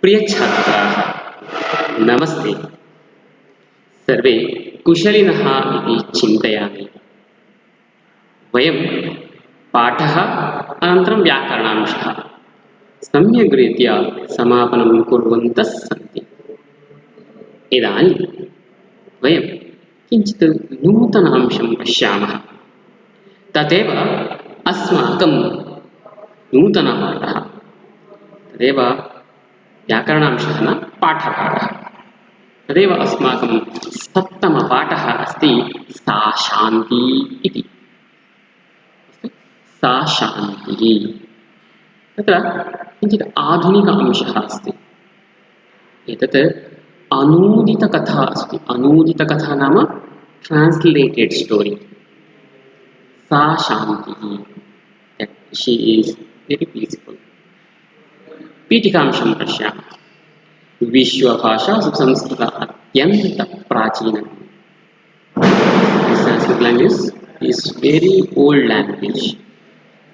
प्रिय छात्राः, नमस्ते। सर्वे कुशलिनः इति चिन्तयामि। वयं पाठः अनन्तरं व्याकरणांशः सम्यग्रीत्या समापनं कुर्वन्तः सन्ति। इदानीं वयं किञ्चित् नूतनांशं पश्यामः। तदेव अस्माकं नूतनपाठः। तदेव व्याकरणांशः न पाठपाठः। तदेव अस्माकं सप्तमपाठः अस्ति सा शान्ति इति। सा शान्तिः। तत्र किञ्चित् आधुनिक अंशः अस्ति। एतत् अनूदितकथा अस्ति। अनूदितकथा नाम ट्रान्स्लेटेड् स्टोरी। सा शान्तिः, शी इस् वेरि पीस्फुल्। पीठिकांशं पश्यामः। विश्वभाषासु संस्कृत अत्यन्तप्राचीनम्। Sanskrit language is very old language.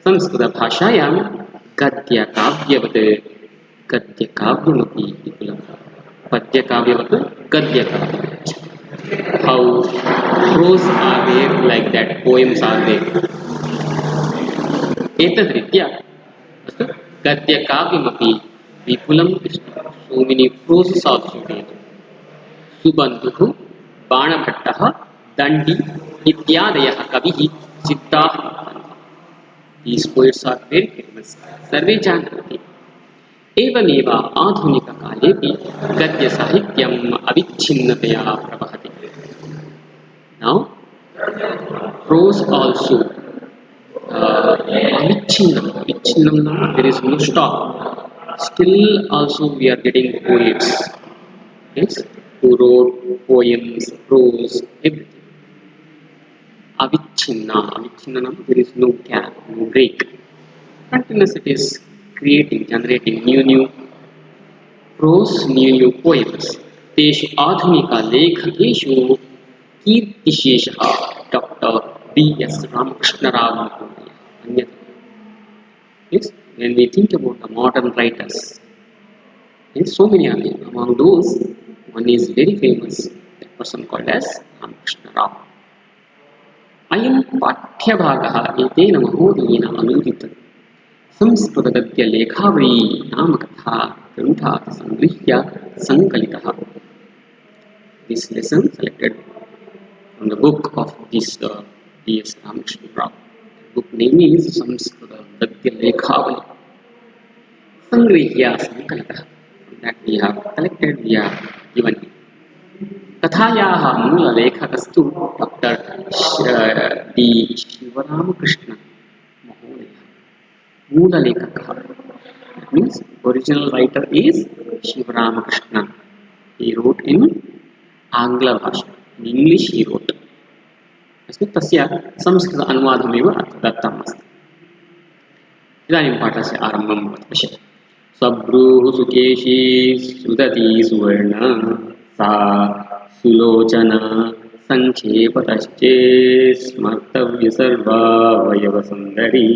संस्कृतभाषायां गद्यकाव्यवत् गद्यकाव्यमपि विपुलं, पद्यकाव्यवत् गद्यकाव्यम्। How prose are there, like that poems are there. एतद्रीत्या गद्यकाव्यमपि विपुलं दृष्टं. So many proses also there. सुबन्धुः, बाणभट्टः, दण्डी इत्यादयः कविः सिद्धाः. These poets are very famous. सर्वे जानन्ति. एवमेव आधुनिककालेपि गद्यसाहित्यम् अविच्छिन्नतया प्रवहति. Now prose also avicchinnam, there is no stop. Still also we are getting poets, yes, who wrote poems, prose, everything. Avicchinnam, there is no gap, no break. Continuous it is creating, generating new prose, new poems. तेषु आधुनिकलेखकेषु कीर्तिशेषः doctor B.S. Ramakrishna Rao. Yes, when we think about the modern writers, yes, so many are there. Among those, one is very famous, that person called as Ramakrishna Rao. अयं पाठ्यभागः एतेन महोदयेन अनूदितः संस्कृतगद्यलेखावली नामकथा ग्रन्थात् संगृह्य सङ्कलितः. This lesson selected from the book of this B.S. Ramakrishna Rao. The book name is Samskrita Gadyalekhavali. Sangrihya Sankalita. That we have collected, we have given it. कथायाः मूललेखकस्तु doctor D. Sivaramakrishna महोदयः. मूललेखकः, that means original writer is Shivaramakrishna. He wrote in आंग्ल भाषा, in English he wrote. तस्य संस्कृत अनुवादमेव दत्तम् अस्ति. इदानीं पाठस्य आरम्भं पश्यतु. स्वभ्रूः सुकेशी सुदती सुवर्ण सा Sulochana संक्षेपतश्चे स्मर्तव्य सर्वावयवसुन्दरी.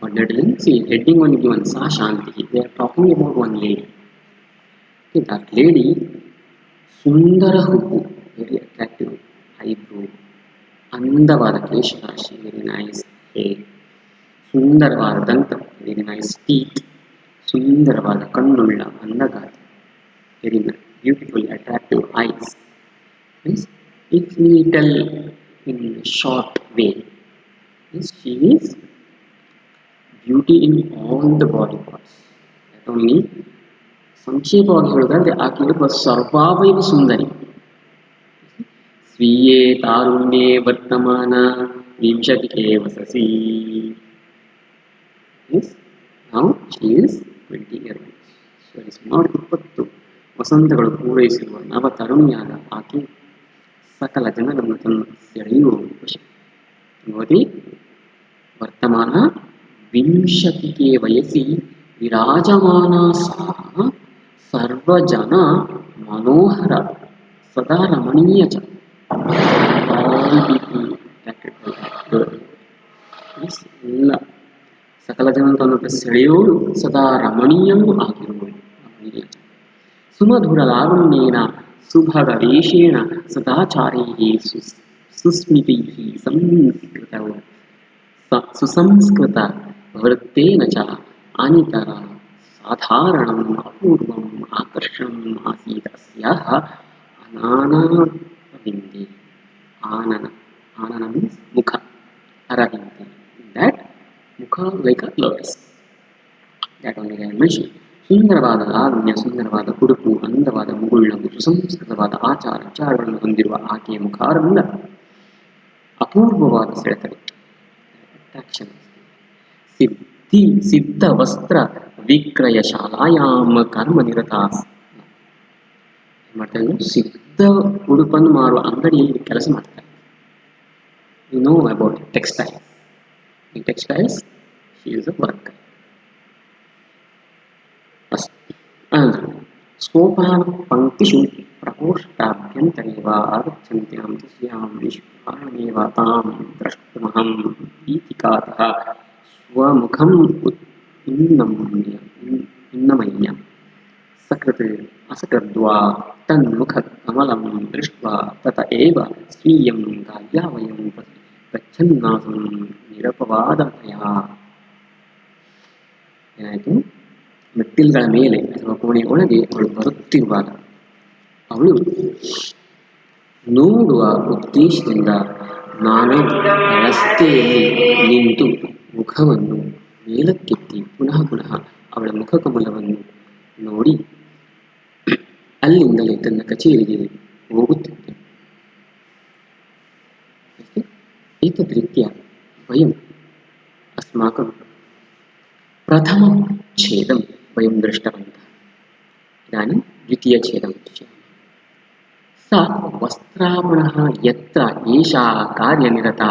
What they are doing? See, heading one given, Sa Shanti. They are talking about one lady. That lady, Sundara Hubbu, very attractive eyebrow, Andavada Kesharashi, very nice hair, Sundaravada Danta, very nice teeth, Sundaravada Kannulla, Andagata, very beautiful, attractive eyes. Yes, if we tell in a short way, yes, she is beauty in all the body parts. That only ಸಂಕ್ಷೇಪವಾಗಿ ಹೇಳೋದಾದ್ರೆ ಆಕೆಯೊಬ್ಬ ಸರ್ವಾವಯವ ಸುಂದರಿ. ಸ್ವೀಯೇ ತಾರುಣ್ಯೇ ವರ್ತಮಾನ ವಿಂಶತಿಕೆ ವಸಸಿ. Yes, now she is 20 years old. ಸುಮಾರು 20 ವಸಂತಗಳು ಪೂರೈಸಿರುವ ನವ ತರುಣಿಯಾದ ಆಕೆ ಸಕಲ ಜನರನ್ನು ತನ್ನ ಸೆಳೆಯುವ ಖುಷಿ. ನೋಡಿ, ವರ್ತಮಾನ ವಿಂಶತಿಕೆ ವಯಸ್ಸಿ ವಿರಾಜಮಾನ ಸಾ सर्वजन मनोहर सदा रमणीय च. All people attracted by that girl. Yes, ಸಕಲ ಜನರು ತನ್ನ ಸೆಳೆಯೋಳು ಸದಾ ರಮಣೀಯವೂ ಆಗಿರುವಳು. ಸುಮಧುರ ಲಾವಣ್ಯೇನ ಸುಭಗ ವೇಷೇಣ ಸದಾಚಾರೈಃ ಸುಸ್ಮಿತೈಃ ಸುಸಂಸ್ಕೃತ ವೃತ್ತೇನ ಚ ಅನಿತರ ಸಾಧಾರಣಂ ಅಪೂರ್ವಂ ಆಕರ್ಷಣಂ ಆಸೀತ್ ಅಸ್ಯಾಹ ಅನಾನಾರವಿಂದೆ. ಆನನ ಆನನ ಮೀನ್ಸ್ ಮುಖ, ಅರವಿಂದೆ that ಮುಖ like a lotus, that only I mentioned. ಸುಂದರವಾದ ಲಾವಣ್ಯ, ಸುಂದರವಾದ ಉಡುಪು, ಅಂದವಾದ ಮುಗುಳ್ನಗು, ಸುಸಂಸ್ಕೃತವಾದ ಆಚಾರ ವಿಚಾರಗಳನ್ನು ಹೊಂದಿರುವ ಆಕೆಯ ಮುಖಾರವಿಂದ ಅಪೂರ್ವವಾದ ಸೆಳೆತಗಳು, ಅಟ್ರಾಕ್ಷನ್. ಸಿದ್ಧ ವಸ್ತ್ರ ವಿಕ್ರಯ ಶಾಲಾಯಾಮ್ ಕರ್ಮ ನಿರತಾ. ಮಾಡ್ತಾರೆ, ಸಿದ್ಧ ಉಡುಪನ್ನು ಮಾರುವ ಅಂಗಡಿಯಲ್ಲಿ ಕೆಲಸ ಮಾಡ್ತಾರೆ. You know about textile. In textiles, she is a worker. सोपान पंक्तिषु प्रकोष्ठाभ्यन्तरे वा आगच्छन्त्यां तस्यां निष्कारणमेव तां द्रष्टुमहं भीतिकातः स्वमुखम् उन्नमय्य सकृत् असकृद्वा तन्मुखकमलं दृष्ट्वा तत एव स्वीयं कार्यावयं गच्छन्नासं ನಿರಪವಾದತೆಯ. ಏನಾಯಿತು? ಮೆಟ್ಟಿಲುಗಳ ಮೇಲೆ ಅಥವಾ ಕೋಣೆಯ ಒಳಗೆ ಅವಳು ಬರುತ್ತಿರುವಾಗ ಅವಳು ನೋಡುವ ಉದ್ದೇಶದಿಂದ ನಾನು ರಸ್ತೆಯಲ್ಲಿ ನಿಂತು ಮುಖವನ್ನು ಮೇಲಕ್ಕೆತ್ತಿ ಪುನಃ ಪುನಃ ಅವಳ ಮುಖಕಮಲವನ್ನು ನೋಡಿ ಅಲ್ಲಿಂದಲೇ ತನ್ನ ಕಚೇರಿಗೆ ಹೋಗುತ್ತಿದ್ದೆ. एतद्रीत्या वयम् अस्माकं प्रथमं छेदं वयं दृष्टवन्तः. इदानीं द्वितीयछेदं पश्यामः. सा वस्त्रापणः यत्र एषा कार्यनिरता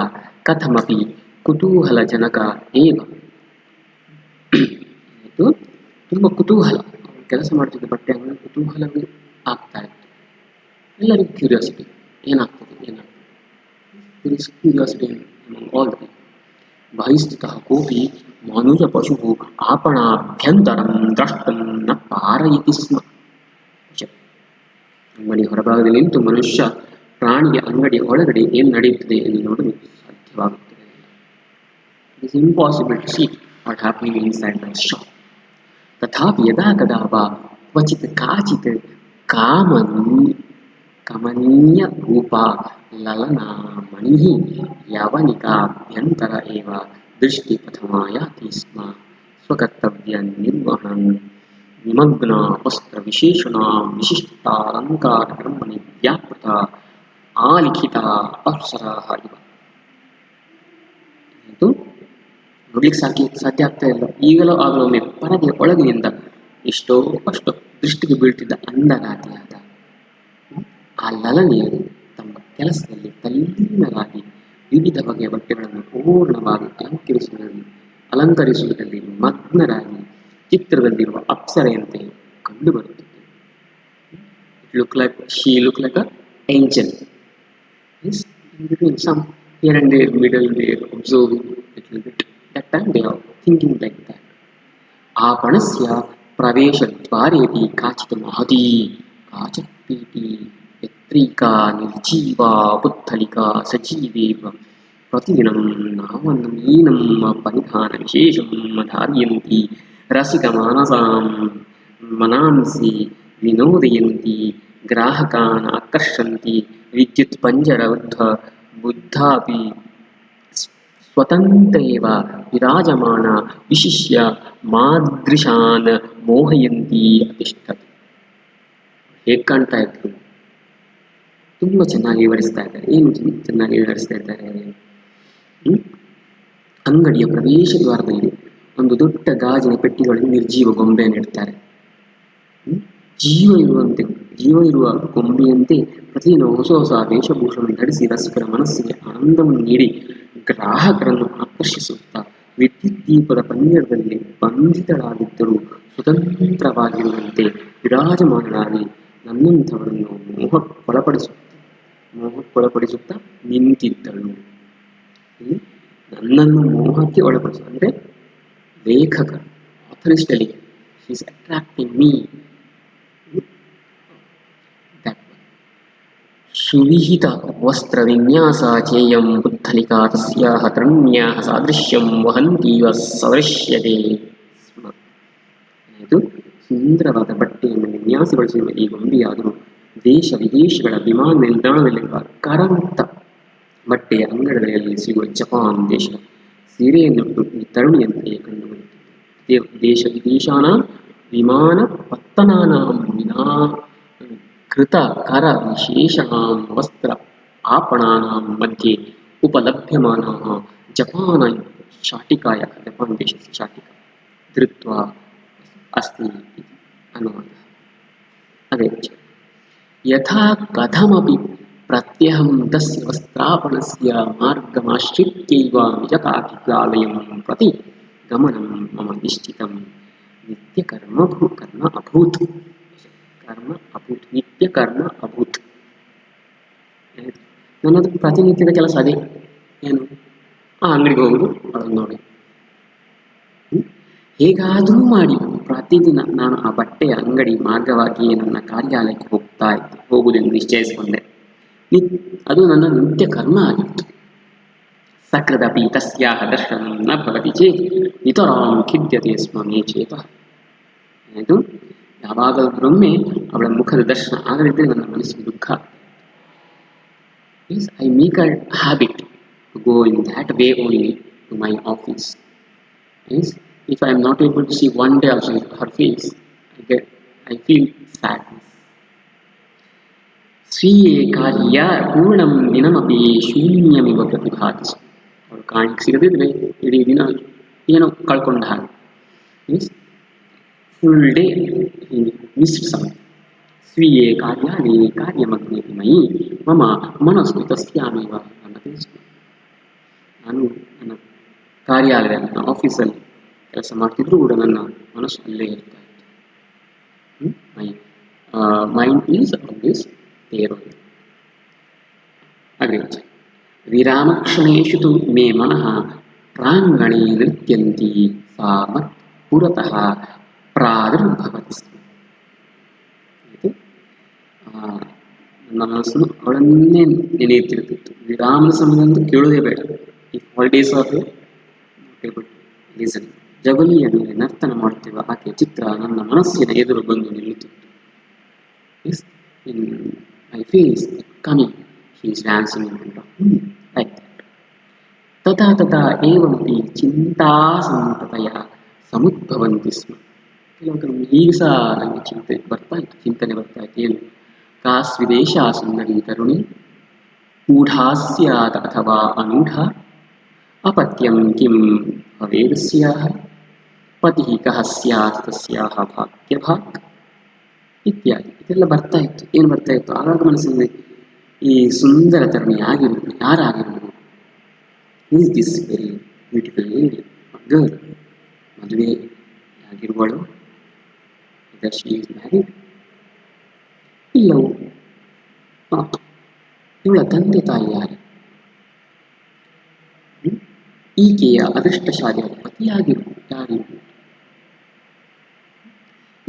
कथमपि कुतूहलजनका एव. ಇದು ತುಂಬ ಕುತೂಹಲ, ಕೆಲಸ ಮಾಡ್ತಿದ್ದ ಬಟ್ಟೆ ಅಂಗಡಿ ಕುತೂಹಲವೇ ಆಗ್ತಾ ಇತ್ತು. ಎಲ್ಲರಿಗೂ ಕ್ಯೂರಿಯಾಸಿಟಿ, ಏನಾಗ್ತದೆ ಕ್ಯೂರಿಯಾಸಿಟಿ all the people. बहिस्थितः कोऽपि मनुजपशुः आपणाभ्यन्तरं द्रष्टुं न पारयति स्म. ಅಂಗಡಿ ಹೊರಭಾಗದಲ್ಲಿ ನಿಂತು ಮನುಷ್ಯ ಪ್ರಾಣಿಯ ಅಂಗಡಿಯ ಒಳಗಡೆ ಏನು ನಡೆಯುತ್ತದೆ ಎಂದು ನೋಡಲು ಸಾಧ್ಯವಾಗುತ್ತದೆ. It is impossible to see what happening inside the shop. तथापि यदा कदा वा क्वचित् काचित् कमनीय रूपा ललनामणिः यवनिकाभ्यन्तर एव दृष्टिपथमायाति स्म. स्वकर्तव्यनिर्वहणं निमग्ना वस्त्रविशेषणां विशिष्टालङ्कारकर्मणि व्यापृता आलिखिता अप्सराः इव. ಇದು ನೋಡ್ಲಿಕ್ಕೆ ಸಾಧ್ಯ ಆಗ್ತಾ ಇಲ್ಲ. ಈಗಲೂ ಆಗಲೊಮ್ಮೆ ಪರದೆಯ ಒಳಗಿನಿಂದ ಎಷ್ಟೋ ಅಷ್ಟು ದೃಷ್ಟಿಗೆ ಬೀಳ್ತಿದ್ದ ಅಂದಗಾತಿಯಾದ ಆ ಲಲನೆಯರು ತಮ್ಮ ಕೆಲಸದಲ್ಲಿ ತಲ್ಲೀನರಾಗಿ ವಿವಿಧ ಬಗೆಯ ಬಟ್ಟೆಗಳನ್ನು ಪೂರ್ಣವಾಗಿ ಅಲಂಕರಿಸುವುದರಲ್ಲಿ ಮಗ್ನರಾಗಿ ಚಿತ್ರದಲ್ಲಿರುವ ಅಪ್ಸರೆಯಂತೆ ಕಂಡುಬರುತ್ತದೆ. She looked like an angel. Yes, in between some here and there, middle there, observing a little bit. That time they are thinking like that. आपणस्य प्रवेशद्वारेऽपि काचित् महती काचत्पीठी यत्रीका निर्जीवा पुत्थलिका सजीवेव प्रतिदिनं नामनवीनं परिधानविशेषं धारयन्ती रसिकमानसां मनांसि विनोदयन्ती ग्राहकान् आकर्षन्ति विद्युत्पञ्जरबुद्धापि स्वतन्त्रेव विराजमाना विशिष्य मादृशान् ಮೋಹಯಂತಿ ಅತಿಷ್ಠತಿ. ಹೇಗೆ ಕಾಣ್ತಾ ಇದ್ರು, ತುಂಬ ಚೆನ್ನಾಗಿ ವಿವರಿಸ್ತಾ ಇದ್ದಾರೆ. ಏನು ಚೆನ್ನಾಗಿ ವಿವರಿಸ್ತಾ ಇದ್ದಾರೆ? ಅಂಗಡಿಯ ಪ್ರವೇಶ ದ್ವಾರದಲ್ಲಿ ಒಂದು ದೊಡ್ಡ ಗಾಜಿನ ಪೆಟ್ಟಿಗಳಲ್ಲಿ ನಿರ್ಜೀವ ಗೊಂಬೆಯನ್ನು ಇಡ್ತಾರೆ. ಜೀವ ಇರುವ ಗೊಂಬೆಯಂತೆ ಪ್ರತಿದಿನ ಹೊಸ ಹೊಸ ವೇಷಭೂಷಣ ಧರಿಸಿ ರಸಿಕರ ಮನಸ್ಸಿಗೆ ಆನಂದವನ್ನು ನೀಡಿ ಗ್ರಾಹಕರನ್ನು ಆಕರ್ಷಿಸುತ್ತಾ ವಿದ್ಯುತ್ ದೀಪದ ಪಂಜರದಲ್ಲಿ ಬಂಧಿತಳಾಗಿದ್ದರೂ ಸ್ವತಂತ್ರವಾಗಿರುವಂತೆ ವಿರಾಜಮಾನರಾಗಿ ನನ್ನಂಥವರನ್ನು ಮೋಹಕ್ಕೊಳಪಡಿಸುತ್ತಾ ನಿಂತಿದ್ದಳು. ನನ್ನನ್ನು ಮೋಹಕ್ಕೆ ಒಳಪಡಿಸು ಅಂದರೆ ಲೇಖಕ ಆಥರಿಸ್ಟಲಿ she is attracting me that ಸುವಿಹಿತ ವಸ್ತ್ರ ವಿನ್ಯಾಸ ಚೇಯಂ ಪುತ್ಥಲಿಕಾ ತಸ್ಯಾಹ ತರುಣ್ಯಾಹ ಸಾದೃಶ್ಯಂ ವಹಂತೀವ ಸದೃಶ್ಯತೆ ಸ್ಮ. ಇದು ಸುಂದರವಾದ ಬಟ್ಟೆಯನ್ನು ವಿನ್ಯಾಸಗೊಳಿಸಿರುವ ಈ ಗೊಂಬೆಯಾದರೂ ದೇಶ ವಿದೇಶಗಳ ವಿಮಾನ ನಿಲ್ದಾಣದಲ್ಲಿರುವ ಕರಮುಕ್ತ ಬಟ್ಟೆಯ ಅಂಗಡಿಗಳಲ್ಲಿ ಸಿಗುವ ಜಪಾನ್ ದೇಶದ ಸೀರೆಯನ್ನುಟ್ಟು ಈ ತರುಣಿಯಂತೆಯೇ ಕಂಡುಬರುತ್ತದೆ. ದೇಶ ವಿದೇಶಾನ ವಿಮಾನ ಪತ್ತನಾನಾಂ ವಿನಾ ಕೃತ ಕರ ವಿಶೇಷಣಾಂ ವಸ್ತ್ರ आपणानां मध्ये उपलभ्यमानाः जपान शाटिकाय जपान देशस्य शाटिका धृत्वा अस्ति इति अनुवादः. अदे यथा कथमपि प्रत्यहं तस्य वस्त्रापणस्य मार्गमाश्रित्यैव निजकाकिकालयं प्रति गमनं मम निश्चितं नित्यकर्म अभूत्. नित्यकर्म अभूत्. ನನ್ನದು ಪ್ರತಿನಿತ್ಯದ ಕೆಲಸ ಅದೇ. ಏನು? ಆ ಅಂಗಡಿಗೆ ಹೋಗುದು, ಅದನ್ನು ನೋಡಿ ಹೇಗಾದರೂ ಮಾಡಿ ಪ್ರತಿದಿನ ನಾನು ಆ ಬಟ್ಟೆಯ ಅಂಗಡಿ ಮಾರ್ಗವಾಗಿ ನನ್ನ ಕಾರ್ಯಾಲಯಕ್ಕೆ ಹೋಗುವುದೆಂದು ನಿಶ್ಚಯಿಸಿಕೊಂಡೆ. ಅದು ನನ್ನ ನಿತ್ಯ ಕರ್ಮ ಆಗಿತ್ತು. ಸಕೃದಪಿ ತಸ್ಯಾಹ ದರ್ಶನಂ ನ ಭವತಿ ಚೇತ್ ನಿತರಾಂ ಖಿದ್ಯತೆ ಸ್ಮ ಮೇ ಚೇತಃ. ಇದು ಯಾವಾಗಲೊಮ್ಮೆ ಅವಳ ಮುಖದ ದರ್ಶನ ಆಗದಿದ್ದರೆ ನನ್ನ ಮನಸ್ಸಿಗೆ ದುಃಖ. Yes, I make a habit to go in that way only to my office. Yes, if I am not able to see one day also her face, I feel sadness. ಸ್ವೀಯೇ ಕಾರ್ಯ ಪೂರ್ಣಂ ದಿನಮಪಿ ಶೂನ್ಯಮಿವ ಪ್ರತಿಭಾತಿ. ಅವಳು ಕಾಣಿಕೆ ಸಿಗದಿದ್ರೆ ಇಡೀ ದಿನ ಏನೋ ಕಳ್ಕೊಂಡ ಹಾಗೆ. Means full day missed something. ಸ್ವೀಯೇ ಕಾರ್ಯಾಣಿ ಕಾರ್ಯಮಗ್ನೇತಿ ಮಯಿ ಮಮ ಮನಸ್ಸು ತಸ್ಯಾಮೇವ ಅನ್ನೋದು. ನಾನು ನನ್ನ ಕಾರ್ಯಾಲಯ ನನ್ನ ಆಫೀಸಲ್ಲಿ ಕೆಲಸ ಮಾಡ್ತಿದ್ರು ಕೂಡ ನನ್ನ ಮನಸ್ಸು ಅಲ್ಲೇ ಇರ್ತಾ ಇತ್ತು. My mind is always there. ಅಗ್ರೇಚ ವಿರಾಮಕ್ಷಣೇಷು ತು ಮೇ ಮನಃ ಪ್ರಾಂಗಣೇ ನೃತ್ಯಂತಿ ಸಾ ಮತ್ ಪುರತಃ ಪ್ರಾದುರ್ಭವತಿ ಸ್ಮ. ನನ್ನ ಮನಸ್ಸನ್ನು ಅವಳನ್ನೇ ನೆನೆಯುತ್ತಿರುತ್ತಿತ್ತು. ವಿರಾಮದ ಸಮಯದಂತೂ ಕೇಳುವುದೇ ಬೇಡ. ಈ ಹಾಲಿಡೇಸ್ ಆಫ್ ಲೀಸನ್ ಜಗಲಿಯ ಮೇಲೆ ನರ್ತನ ಮಾಡುತ್ತಿರುವ ಆಕೆಯ ಚಿತ್ರ ನನ್ನ ಮನಸ್ಸಿನ ಎದುರು ಬಂದು ನಿಲ್ಲುತ್ತಿತ್ತು. In my face coming she is dancing in front of me like that. ತಥಾ ತಥಾ ಏವಂಪಿ ಚಿಂತಾ ಸಂತತಯ ಸಮುದ್ಭವಂತಿ ಸ್ಮ. ಕೆಲವೊಂದು ಈಗ ಸಹ ನನಗೆ ಚಿಂತನೆ ಬರ್ತಾ ಇತ್ತು. ಏನು? का स्विदेशा सुंदरी तरुणी ऊढ़ा स्यात् अथवा अनूढ़ा अपत्यं किं भवेत् स्याः पतिः कः स्यात् तस्याः भाग्यभाक् ಇತ್ಯಾದಿ. ಇದೆಲ್ಲ ಬರ್ತಾ ಇತ್ತು. ಏನು ಬರ್ತಾ ಇತ್ತು? ಆಗಾಗ ಮನಸ್ಸಿನಲ್ಲಿ ಈ ಸುಂದರ ತರುಣಿ ಆಗಿರುವುದು ಯಾರಾಗಿರುವುದು? Is this very beautiful lady girl ಮದುವೆ ಆಗಿರುವಳು? ಇದರ್ ಶಿ ಈಸ್ ಮ್ಯಾರಿಡ್? ಇಲ್ಲವೋ? ಇವಳ ತಂದೆ ತಾಯಿ ಯಾರು? ಈಕೆಯ ಅದೃಷ್ಟಶಾಲಿಯ ಪತಿಯಾಗಿರುವುದು ಯಾರಿರುವುದು?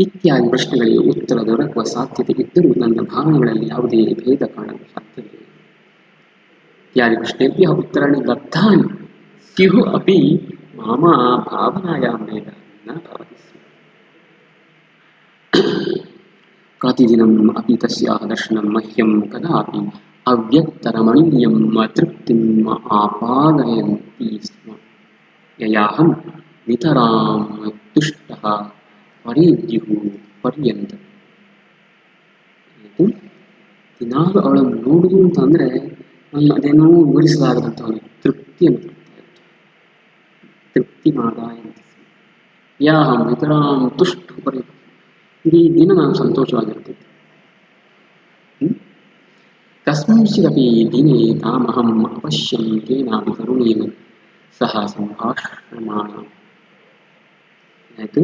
ಇತ್ಯಾದಿ ಪ್ರಶ್ನೆಗಳಿಗೆ ಉತ್ತರ ದೊರಕುವ ಸಾಧ್ಯತೆ ಇದ್ದರೂ ನನ್ನ ಭಾವನೆಗಳಲ್ಲಿ ಯಾವುದೇ ಭೇದ ಕಾಣಲು ಸಾಧ್ಯವಿಲ್ಲ. ಇತ್ಯಾದಿ ಪ್ರಶ್ನೆಭ್ಯಃ ಉತ್ತರಾಣಿ ಲಬ್ಧಾನಿ ಸ್ಯುಃ ಅಪಿ ಮಮ ಭಾವನಾಯಾಂ ಭೇದ ನ ಭವತಿ. प्रतिदिनम् अपि तस्याः दर्शनं मह्यं कदापि अव्यक्तरमणीयं तृप्तिम् आपादयन्ति स्म ययाहं नितरां तुष्टः परेद्युः पर्यन्तम्. ದಿನಾಲು ಅವಳನ್ನು ನೋಡುವುದು ಅಂತಂದರೆ ನನ್ನ ಅದೇನೋ ವಿವರಿಸಲಾಗದಂಥ ಒಂದು ತೃಪ್ತಿಯನ್ನು ಕೊಡ್ತಾ ಇತ್ತು. ತೃಪ್ತಿ ಮಾದಾಯಂತಿ ಯಾಹಂ ನಿತರಾಂ ತುಷ್ಟ ಪರ್ಯಂತ. ಇಡೀ ದಿನ ನಾನು ಸಂತೋಷವಾಗಿರ್ತಿದ್ದೆ. ಕಸ್ಮಿಂಶ್ಚಿದಪಿ ದಿನೇ ತಾಮಹಂ ಅವಶ್ಯಂ ಕೇನಾಪಿ ತರುಣೇನ ಸಹ ಸಂಭಾಷಮಾಣ. ಆಯಿತು.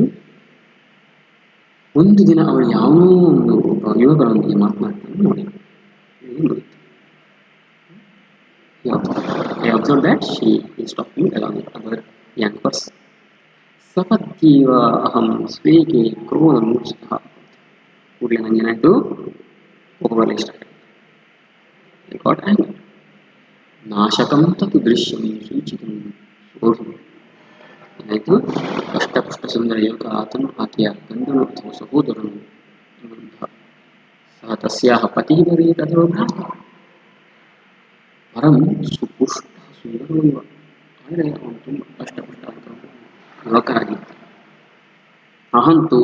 ಒಂದು ದಿನ ಅವಳು ಯಾವುದೋ ಒಂದು ಯುವಕರೊಂದಿಗೆ ಮಾತನಾಡ್ತಾನೆ ನೋಡಿ. I observed that she is talking along with other young person. ಸಪತ್ಯೇವ ಅಹಂ ಸ್ವೇಕೆ ಕ್ರೋಧಮೂರ್ಛಿತಃ. ಕೂಡಲೇ ನನಗೇನಾಯಿತು, ಹೋಗಬಾರದು ಇಷ್ಟ ಗಾಟ್ ಆಂಗರ್. ನಾಶಕಂ ತತ್ ದೃಶ್ಯಂ ಸೂಚಿತಂ ಸೋಹಂ. ಏನಾಯಿತು, ಅಷ್ಟಪುಷ್ಟ ಸುಂದರ ಯುವಕ ಆತನು ಆಕೆಯ ಗಂಡನು ಅಥವಾ ಸಹೋದರನು ಸಹ ತಸ್ಯಾಹ ಪತಿ ಭವೇತ್ ಅಥವಾ ಭ್ರಾತ ಪರಂ ಸುಪುಷ್ಟ ಸುಂದರೋ ಯುವ. ಆದರೆ ಅವನು ತುಂಬ ಕಷ್ಟಪಟ್ಟ ಯುವಕರಾಗಿದ್ದ. ಅಹಂತು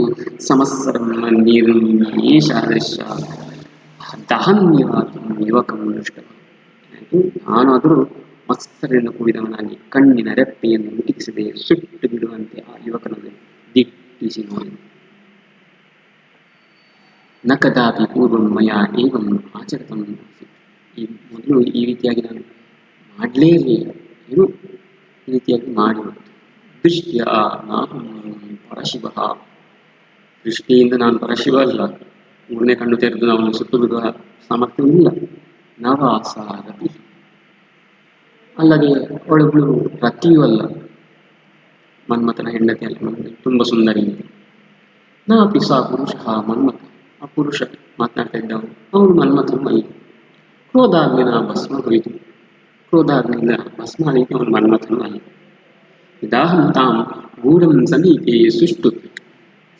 ಸಮಸ್ಸರಂ ನಿರ್ನಿಮೇಷಾದೃಶ ದಹನ್ಯವಾದ ಯುವಕಂ ದೃಷ್ಟ. ನಾನಾದರೂ ಮತ್ಸರದಿಂದ ಕೂಡಿದವನಾಗಿ ಕಣ್ಣಿನ ರೆಪ್ಪೆಯನ್ನು ಮುಟ್ಟಿಸದೆ ಸುಟ್ಟು ಬಿಡುವಂತೆ ಆ ಯುವಕನನ್ನು ದಿಟ್ಟಿಸಿ ನೋಡಿದನು. ನ ಕದಾಪಿ ಪೂರ್ವಂ ಮಯಾ ಏವಂ ಆಚರಿತಂ ಆಸೀತ್. ಈ ಮೊದಲು ಈ ರೀತಿಯಾಗಿ ನಾನು ಮಾಡಲೇ ಇರಲಿಲ್ಲ, ಏನು ಈ ರೀತಿಯಾಗಿ ಮಾಡಿರುವುದು. ದೃಷ್ಟ್ಯ ನಾಹಂ ಪರಶಿವಃ. ದೃಷ್ಟಿಯಿಂದ ನಾನು ಪರಶಿವ ಅಲ್ಲ, ಮೂರನೇ ಕಣ್ಣು ತೆರೆದು ಅವನು ಸುಟ್ಟು ಬಿಡುವ ಸಾಮರ್ಥ್ಯವಿಲ್ಲ. ನವಾಸ ರತಿ, ಅಲ್ಲದೆ ಅವಳೊಬ್ಬಳು ರತಿಯೂ ಅಲ್ಲ, ಮನ್ಮಥನ ಹೆಂಡತಿ ಅಲ್ಲ, ತುಂಬ ಸುಂದರಿ. ನಾಪಿ ಸಾ ಪುರುಷ ಮನ್ಮಥ, ಆ ಪುರುಷ ಮಾತನಾಡ್ತಾ ಇದ್ದವನು ಅವನು ಮನ್ಮಥನು ಅಲ್ಲ. ಕ್ರೋಧಾಗ್ನಿನ ಭಸ್ಮ ಹೋಯಿತು, ಕ್ರೋಧಾಗ್ನಿಯಿಂದ ಭಸ್ಮ ಆಯಿತು, ಅವನು ಮನ್ಮಥನು ಅಲ್ಲ. ಇದಾಹಂ ತಾಂ ಗೂಢಂ ಸಮೀಪೆ ಸುಷ್ಟು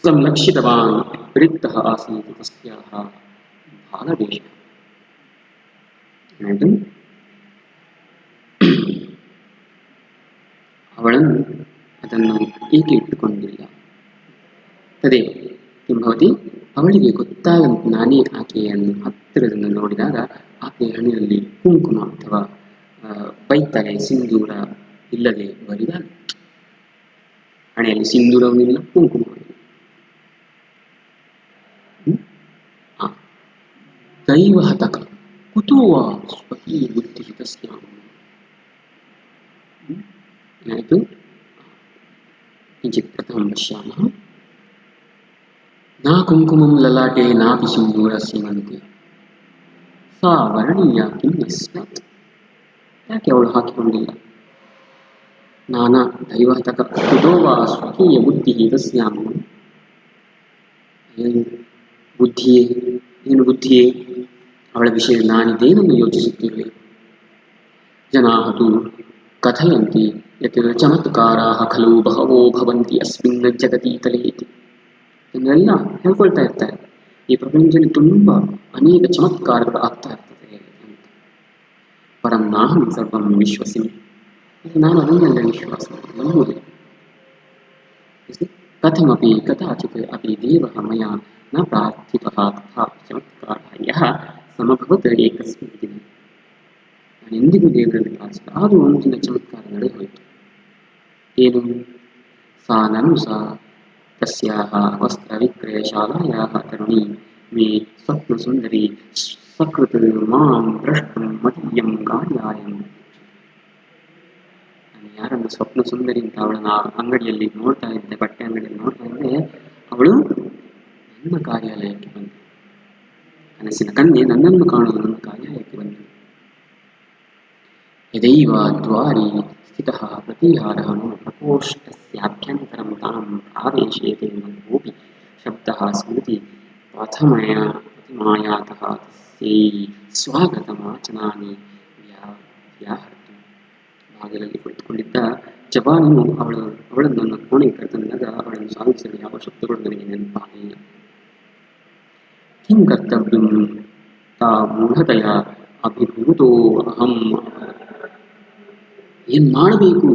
ಸಂಲಕ್ಷಿತವಾನ್ ರಿಕ್ತಃ ಆಸೀತ್ ತಸ್ಯಾಹ ಬಾಲವೇಷ. ಅವಳನ್ನು ಅದನ್ನು ಏಕೆ ಇಟ್ಟುಕೊಂಡಿಲ್ಲ? ತದೇ ಕಿಂಭವತಿ, ಅವಳಿಗೆ ಗೊತ್ತಾಗಂತೆ ನಾನೇ ಆಕೆಯನ್ನು ಹತ್ತಿರದಿಂದ ನೋಡಿದಾಗ ಆಕೆಯ ಹಣೆಯಲ್ಲಿ ಕುಂಕುಮ ಅಥವಾ ಬೈತಲೆ ಸಿಂಧೂರ ಇಲ್ಲದೆ ಬರಿದಾಗ, ಹಣೆಯಲ್ಲಿ ಸಿಂಧೂರವನ್ನಿಲ್ಲ, ಕುಂಕುಮವಿಲ್ಲ. ದೈವಹತಕ ಕುತೋವ ಸ್ವಕೀಯ ಬುದ್ಧಿ ತಸ್ಯಾಂ. ಏನಾಯಿತು? ಕಿಂಚಿತ್ ಪ್ರಥಮಂ ಪಶ್ಯಾಮಃ. ನಾ ಕುಂಕುಮಂ ಲಲಾಟೆ ನಾಪಿ ಸಿಂಧೂರ ಸೀಮಂತೆ ಸಾ ವರ್ಣೀಯ ಕಿಂ ಯಸ್ಮಾತ್. ಯಾಕೆ ಅವಳು ಹಾಕಿಕೊಂಡಿಲ್ಲ? ನಾನಾ ದೈವಹತಕ ಕುತೋವ ಸ್ವಕೀಯ ಬುದ್ಧಿ ತಸ್ಯಾಂ. ಏನು ಬುದ್ಧಿಯೇ, ಏನು ಬುದ್ಧಿಯೇ, ಅವಳ ವಿಷಯ ನಾನಿದೇನನ್ನು ಯೋಚಿಸುತ್ತಿರುವೆ. ಜನಾಃ ತು ಕಥಯಂತಿ ಯತ್ ಚಮತ್ಕಾರಾಃ ಖಲು ಬಹವೋ ಭವಂತಿ ಅಸ್ಮಿನ್ ಜಗತಿ ತಲೆ ಇತಿ. ಇದನ್ನೆಲ್ಲ ಹೇಳ್ಕೊಳ್ತಾ ಇರ್ತಾರೆ, ಈ ಪ್ರಪಂಚದಲ್ಲಿ ತುಂಬ ಅನೇಕ ಚಮತ್ಕಾರಗಳು ಆಗ್ತಾ ಇರ್ತದೆ ಅಂತ. ಪರಂ ನಾಹಂ ಸರ್ವಂ ವಿಶ್ವಸಿಮಿ, ನಾನು ಅದನ್ನೆಲ್ಲ ವಿಶ್ವಾಸ ನಂಬುವುದಿಲ್ಲ. ಕಥಮಪಿ ಕದಾಚಿತ್ ಅಪಿ ದೇವಃ ಮಯಾ ನ ಪ್ರಾರ್ಥಿತಃ ತಥಾ ಚಮತ್ಕಾರಃ ಯಃ ಸಮಭವತ್ ಏಕಸ್ಮಿನ್ ದಿನೇ. ನಾನು ಎಂದಿಗೂ ದೇವರಲ್ಲಿ ಪ್ರಾರ್ಥಿಸಿದ, ಆದರೂ ಒಂದು ದಿನ ಚಮತ್ಕಾರ ನಡೆದು ಹೋಯಿತು. ಏನು? ಸಾ ನನು ಸಾ ತಸ್ಯಾಹ ವಸ್ತ್ರವಿಕ್ರಯಶಾಲಾಯಾಃ ತರುಣೀ ಮೇ ಸ್ವಪ್ನಸುಂದರಿ ಸಕೃತ್ ಮಾಂ ದ್ರಷ್ಟುಂ ಮದೀಯಂ ಕಾರ್ಯಾಯಂ. ನಾನು ಯಾರನ್ನು ಸ್ವಪ್ನ ಸುಂದರಿ ಅಂತ ಅವಳನ್ನ ಅಂಗಡಿಯಲ್ಲಿ ನೋಡ್ತಾ ಇದ್ದೆ, ಬಟ್ಟೆ ಅಂಗಡಿಯಲ್ಲಿ ನೋಡ್ತಾ ಇದ್ದೆ, ಅವಳು ನನ್ನ ಕಾರ್ಯಾಲಯಕ್ಕೆ ಬಂದು, ಕನಸಿನ ಕನ್ಯೆ ನನ್ನನ್ನು ಕಾಣಲು ನನ್ನ ಕಾರ್ಯಾಲಯಕ್ಕೆ ಬಂದು. ಯದೈವ ದ್ವಾರಿ ಸ್ಥಿತಃ ಪ್ರತಿಹಾರಃ ಮಮ ಪ್ರಕೋಷ್ಠಸ್ಯಾಭ್ಯಂತರಂ ತಾಂ ಪ್ರಾವೇಶಯತೆ ಮನೋಪಿ ಶಬ್ದಃ ಸ್ಮೃತಿ ಪ್ರಥಮಾಯಾತಃ ತಸ್ಯೈ ಸ್ವಾಗತಮಾಚನಾನಿ ವ್ಯಾಹರ್ತು. ಬಾಗಿಲಲ್ಲಿ ಕುಳಿತುಕೊಂಡಿದ್ದ ಜಪಾನನು ಅವಳನ್ನು ನನ್ನ ಕೋಣೆಗೆ ಕರೆತಂದಾಗ ಅವಳನ್ನು ಸಾಗಿಸಲು ಯಾವ ಶಬ್ದಗಳು ನನಗೆ ನೆನಪಾಗಲಿಲ್ಲ. ಕಿಂ ಕರ್ತವ್ಯಂ ತಾ ಮೂಢತೆಯ ಅಭಿಭೂತೋ ಅಹಂ. ಏನು ಮಾಡಬೇಕು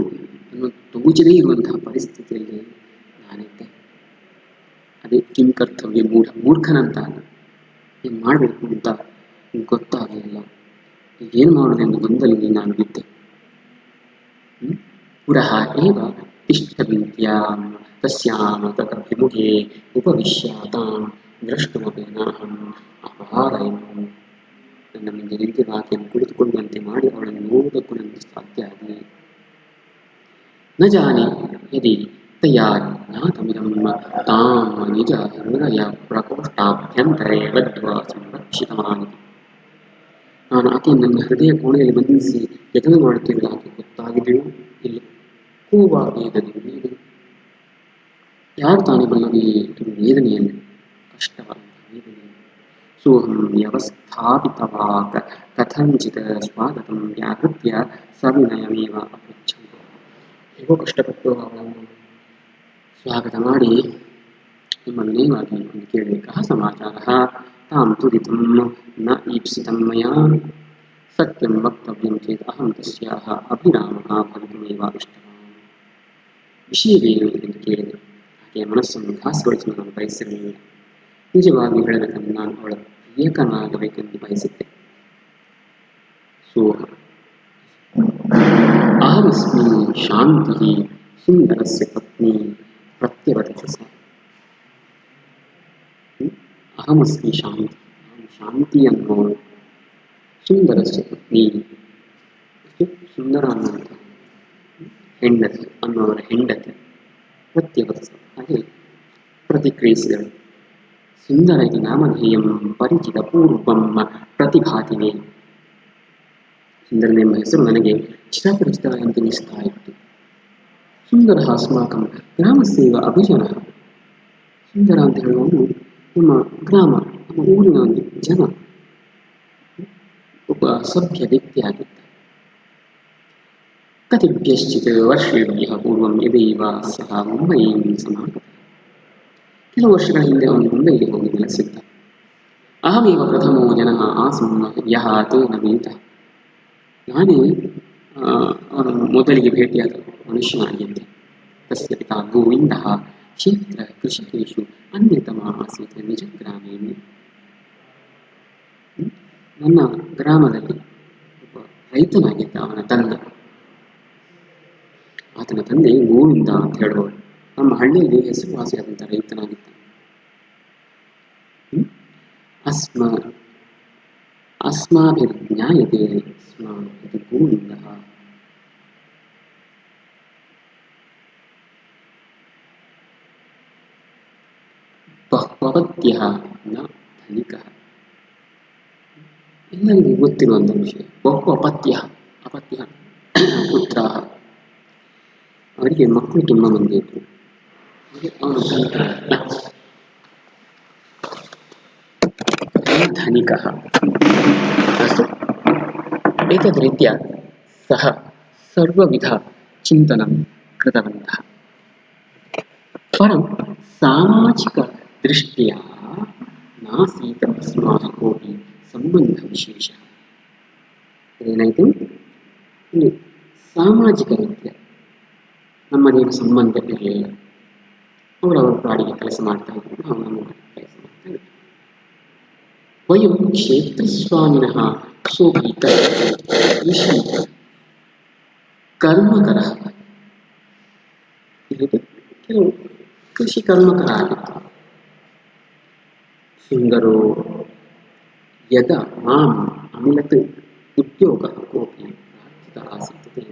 ಅನ್ನೋ ತೋಚದೇ ಇರುವಂತಹ ಪರಿಸ್ಥಿತಿಯಲ್ಲಿ ನಾನಿದ್ದೆ. ಅದೇ ಕಿಂ ಕರ್ತವ್ಯ, ಮೂರ್ಖನಂತ ಏನು ಮಾಡಬೇಕು ಅಂತ ಗೊತ್ತಾಗಲಿಲ್ಲ. ಏನು ಮಾಡೋದೆಂದು ಗೊಂದಲದಲ್ಲಿ ನಾನು ಬಿದ್ದೆ. ಪುರಃ ಏವ ತಿಷ್ಠವಿದ್ಯಾಂ ತಸ್ಯಾಂ ತದಭಿಮುಖೇ ಉಪವಿಶ್ಯ ತಾಂ ದ್ರಷ್ಟುಮಪಿ ನಾಹಂ ಅಪಾರಯಂ. ನನ್ನ ಮುಂದೆ ನಿಂತಿದ್ದ ಆಕೆಯನ್ನು ಕುಳಿತುಕೊಳ್ಳುವಂತೆ ಮಾಡಿ ಅವಳನ್ನು ನೋಡುವುದಕ್ಕೂ ನನಗೆ ಸಾಧ್ಯ ಆಗಲಿ. ನ ಜಾನೆ ಯದಿ ತಯಾ ಜ್ಞಾತಮಿದಂ ತಾಂ ನಿಜ ಹೃದಯ ಪ್ರಕೋಷ್ಠಾಭ್ಯಂತರೇ ಬದ್ಧ್ವಾ ಸಂರಕ್ಷಿತವಾನ್. ನಾನು ಆಕೆಯನ್ನು ನನ್ನ ಹೃದಯ ಕೋಣೆಯಲ್ಲಿ ಬಂಧಿಸಿ ಯತ್ನ ಮಾಡುತ್ತಿರುವ ಆಕೆ ಗೊತ್ತಾಗಿದೆಯೋ ಇಲ್ಲ. ಕೋವಾ ವೇದನೆ ಯಾರು ತಾನೇ ಬಲ್ಲದು ಈ ವೇದನೆಯನ್ನು, ಕಷ್ಟವಾದಂತಹ ವೇದನೆಯನ್ನು. ಸೋಹಂ ವ್ಯವಸ್ಥಾಪಿತವಾದ ಕಥಂಚಿತ್ ಸ್ವಾಗತಂ ವ್ಯಾಹೃತ್ಯ ಸವಿನಯಮೇವ ಅಪೃಚ್ಛಂತು. ಹೇಗೋ ಕಷ್ಟಪಟ್ಟು ಅವಳನ್ನು ಸ್ವಾಗತ ಮಾಡಿ ನಿಮ್ಮನ್ನೇವಾಗಿ ಒಂದು ಕೇಳಿದೆ. ಕಃ ಸಮಾಚಾರಃ ತಾಂ ತುದಿತಂ ನ ಈಪ್ಸಿತಂ ಮಯಾ ಸತ್ಯಂ ವಕ್ತವ್ಯಂ ಚೇತ್ ಅಹಂ ತಸ್ಯಾಹ ಅಭಿರಾಮಃ ಭವಿತುಮೇವ ಇಷ್ಟವಾನ್. ವಿಷಯವೇನು ಎಂದು ಕೇಳಿದೆ. ಆಕೆಯ ಮನಸ್ಸನ್ನು ಘಾಸಿಗೊಳಿಸಲು ನಾನು ಬಯಸಿರಲಿಲ್ಲ. ನಿಜವಾಗಿ ಹೇಳಬೇಕೆಂದು ನಾನು ಅವಳ ಪ್ರಿಯಕನಾಗಬೇಕೆಂದು ಬಯಸಿದ್ದೆ. ಸೋಹ ಅಹಮಸ್ಮಿ ಶಾಂತಿ ಸುಂದರಸ್ಯ ಪತ್ನಿ ಪ್ರತ್ಯವದತಿ ಸ. ಅಹಮಸ್ಮಿ ಶಾಂತಿ, ನಾನು ಶಾಂತಿ ಅನ್ನೋ ಸುಂದರಸ್ಯ ಪತ್ನಿ, ಸುಂದರ ಅನ್ನುವಂಥ ಹೆಂಡತಿ ಅನ್ನೋರ ಹೆಂಡತಿ ಪ್ರತ್ಯವದತಿ ಹಾಗೆ ಪ್ರತಿಕ್ರಿಯಿಸಿದಳು. ಸುಂದರ ಇತಿ ನಾಮಧೇಯಂ ಪರಿಚಿತ ಪೂರ್ವಂ ಪ್ರತಿಭಾತಿನಿ. ಸುಂದರನೆಂಬ ಹೆಸರು ನನಗೆ ಚಿರಪರಿಚಿತ ಎಂದೆನಿಸ್ತಾ ಇತ್ತು. ಸುಂದರ ಅಸ್ಮಾಕಂ ಗ್ರಾಮಸ್ಯೇವ ಅಭಿಜನ. ಸುಂದರ ಅಂತ ಹೇಳುವವನು ನಮ್ಮ ಗ್ರಾಮ, ನಮ್ಮ ಊರಿನ ಒಂದು ಜನ, ಒಬ್ಬ ಸಭ್ಯ ವ್ಯಕ್ತಿಯಾಗಿದ್ದ. ಕತಿಭ್ಯಶ್ಚಿತ್ ವರ್ಷೇಭ್ಯಃ ಪೂರ್ವಂ ಯದೈವ ಸಹ ಮುಂಬಯಿಂ ಸಮಾಗತಃ. ಕೆಲವು ವರ್ಷಗಳ ಹಿಂದೆ ಅವನು ಮುಂಬೈಗೆ ಹೋಗಿ ನೆಲೆಸಿದ್ದ. ಅಹಮೇವ ಪ್ರಥಮೋ ಜನಃ ಆಸಂ ಯಃ ತೇನ ವೇದಃ. ನಾನೇ ಅವನನ್ನು ಮೊದಲಿಗೆ ಭೇಟಿಯಾದ ಮನುಷ್ಯನಾಗಿದ್ದೆ. ತಸ್ಯ ಪಿತಾ ಗೋವಿಂದಃ ಕ್ಷೇತ್ರ ಕೃಷಿಕೇಶು ಅನ್ಯತಮ ಆಸೀತ್ ನಿಜಗ್ರಾಮೇ. ನನ್ನ ಗ್ರಾಮದಲ್ಲಿ ಒಬ್ಬ ರೈತನಾಗಿದ್ದ ಅವನ ತಂದೆ. ಆತನ ತಂದೆ ಗೋವಿಂದ ಅಂತ ಹೇಳುವವರು. ನಮ್ಮ ಹಳ್ಳಿಯಲ್ಲಿ ಹೆಸರುವಾಸಿಯಾದಂಥ ರೈತನಾಗಿದ್ದ. ಅಸ್ಮಾಭಿರ್ಜ್ಞಾಯತೆ ಸ್ಮ ಇದು ಗೋವಿಂದಃ. ಬಹ್ವಪತ್ಯಃ ನ ಧನಿಕಃ. ಎಲ್ಲರಿಗೂ ಗೊತ್ತಿರುವಂಥ ವಿಷಯ. ಬಹು ಅಪತ್ಯ ಪುತ್ರ, ಅವರಿಗೆ ಮಕ್ಕಳು ತುಂಬ ಮಂದಿ ಇದ್ರು. ಧನಿಕಃ ಅಸ್ತು ಏತದ್ರೀತ್ಯ ಸಹ ಸರ್ವವಿಧ ಚಿಂತನಂ ಕೃತವಂತಃ. ಪರಂ ಸಾಮಾಜಿಕ ದೃಷ್ಟ್ಯಾ ನಾಸೀತ ಅಸ್ಮಾಕಂ ಕೋಪಿ ಸಂಬಂಧ ವಿಶೇಷ. ಏನಾಯಿತು, ಇಲ್ಲಿ ಸಾಮಾಜಿಕ ರೀತ್ಯ ನಮ್ಮದೇನು ಸಂಬಂಧ ಇರಲಿಲ್ಲ. ಅವರವರ ಪಾಡಿಗೆ ಕೆಲಸ ಮಾಡ್ತಾ ಇದ್ರು, ನಾವು ನಮ್ಮ ಕೆಲಸ ಮಾಡ್ತಾ ಇದ್ವಿ. ವಯಂ ಕ್ಷೇತ್ರಸ್ವಾಮಿನಃ ಸೋಪಿ ಕೃಷಿ ಕರ್ಮಕರಃ. ಕೆಲವು ಕೃಷಿ ಕರ್ಮಕರ ಆಗಿತ್ತು. ಸುಂದರೋ ಯದ ಮಾಂ ಅಮಿಲತ್ ಉದ್ಯೋಗ ಕೋಪಿ ಪ್ರಾರ್ಥಿತ ಆಸಕ್ತಿ.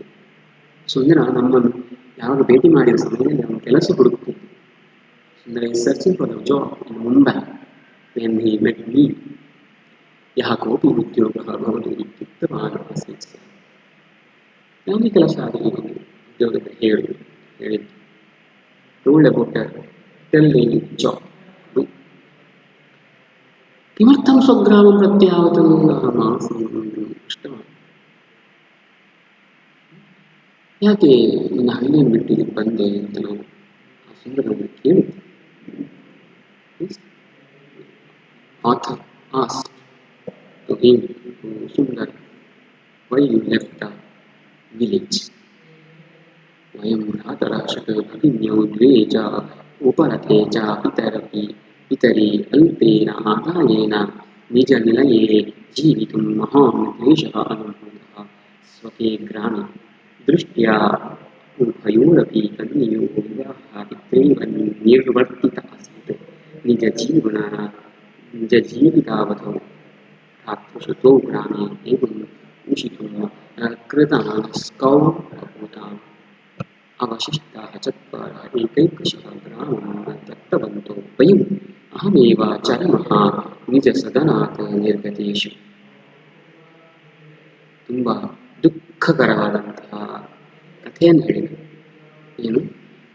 ಸುಂದರ ನಮ್ಮನ್ನು ಯಾವಾಗ ಭೇಟಿ ಮಾಡಿದ ಸಮಯದಲ್ಲಿ ಅವನು ಕೆಲಸ ಹುಡುಕುತ್ತಿದ್ದ. ಸುಂದರ is searching for a job in Mumbai when he met me. ಯಹ ಕೋಪಿ ಉದ್ಯೋಗ ಭವತು ಇತ್ಯುಕ್ತವಾನ್ ಆಸೀತ್. ಯಾವುದೇ ಕೆಲಸ ಆಗಲಿ ಉದ್ಯೋಗದ ಹೇಳಿದ್ದು. told about a tell job. किमर्थं स्वग्रामं प्रत्यावत् अहमासम् इष्टवान्. ಯಾಕೆ ನನ್ನ ಹಳ್ಳಿಯನ್ನು ಬಿಟ್ಟು ಇಲ್ಲಿ ಬಂದೆ ಅಂತ ನಾನು ಆ ಸುಂದರನನ್ನು ಕೇಳಿದ್ದೆ. Author asked to him, to Sundar, why you left the village. वयं भ्रातराक्षक भगिन्यौ द्वे च उपरते च पितरि अल्पेन आदायेन निजनिलये जीवितुं महान् क्लेशः अनुभूतः. स्वके ग्रामे दृष्ट्या उभयोरपि कन्ययोः विवाहः पितृैव निर्वर्तितः आसीत्. निजजीवितावधौ भ्रातृषु तौ ग्रामे एवम् उषितुं कृतमनस्कौ अभूताम्. अवशिष्टाः चत्वारः एकैकशः ग्रामं दत्तवन्तौ वयम् अहमेव चरमः निजसदनात् निर्गतेषु. ತುಂಬ ದುಃಖಕರವಾದಂತಹ ಕಥೆಯನ್ನು ಹೇಳಿದರು. ಏನು,